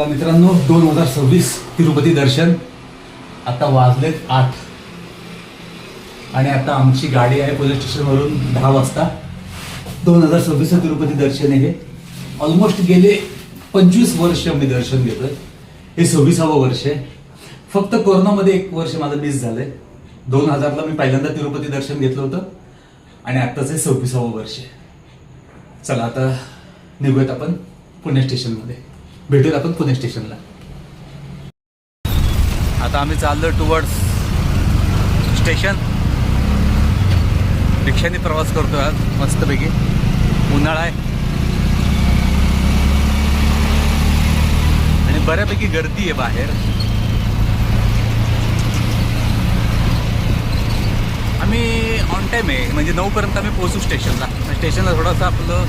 मित्रांनो 2026 तिरुपती दर्शन आता वाजलेत 8 आणि आता आमची गाडी आहे पोलीस स्टेशनवरून 10 वाजता. 2026 तिरुपती दर्शन हे ऑलमोस्ट गेले 25 वर्ष मी दर्शन घेतोय. हे 26वे वर्ष आहे. फक्त कोरोनामध्ये 1 वर्ष माझं मिस झालंय. 2000ला मी पहिल्यांदा तिरुपती दर्शन घेतलं होतं आणि आत्ताच हे 26वे वर्ष आहे. चला आता निघूयात आपण पुणे स्टेशनमध्ये. भेटूयात आपण पुणे स्टेशनला. आता आम्ही चाललो टुवर्ड्स स्टेशन. रिक्षाने प्रवास करतोय आज मस्तपैकी. उन्हाळा आहे आणि बऱ्यापैकी गर्दी आहे बाहेर. आम्ही ऑन टाईम आहे, म्हणजे 9 पर्यंत आम्ही पोहोचू स्टेशनला. स्टेशनला थोडंसं आपलं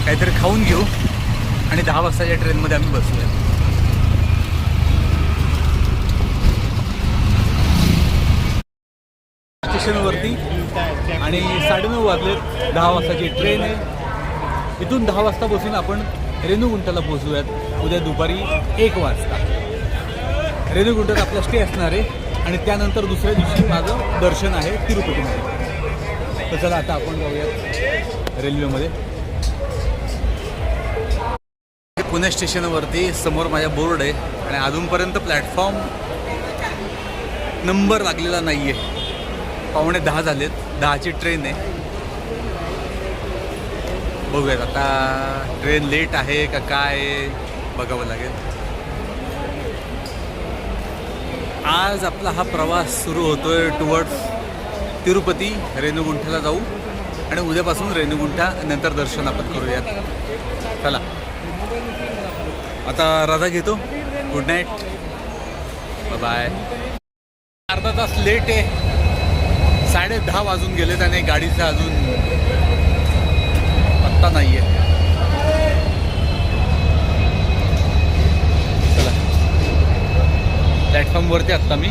काहीतरी खाऊन घेऊ आणि 10 वाजताच्या ट्रेनमध्ये आम्ही बसूया. स्टेशनवरती आणि 9:30 वाजले. 10 वाजताची ट्रेन आहे. इथून 10 वाजता बसून आपण रेणुगुंटाला पोहोचूयात उद्या दुपारी 1 वाजता. रेणुगुंटात आपला स्टे असणार आहे आणि त्यानंतर दुसऱ्या दिवशी माझं दर्शन आहे तिरुपतीमध्ये. तर चला आता आपण जाऊयात रेल्वेमध्ये. पुणे स्टेशनवरती समोर माझ्या बोर्ड आहे आणि अजूनपर्यंत प्लॅटफॉर्म नंबर लागलेला नाही आहे. 9:45 झालेत. 10ची ट्रेन आहे. बघूयात आता ट्रेन लेट आहे का काय बघावं लागेल. आज आपला हा प्रवास सुरू होतोय टुवर्ड्स तिरुपती. रेणुगुंठाला जाऊ आणि उद्यापासून रेणुगुंठा नंतर दर्शन आपण करूयात. चला आता रजा घेतो. Good night, bye. अर्धा तास लेट आहे. 10:30 वाजून गेले त्याने. गाडीचा अजून पत्ता नाही आहे. चला प्लॅटफॉर्मवरती आत्ता मी.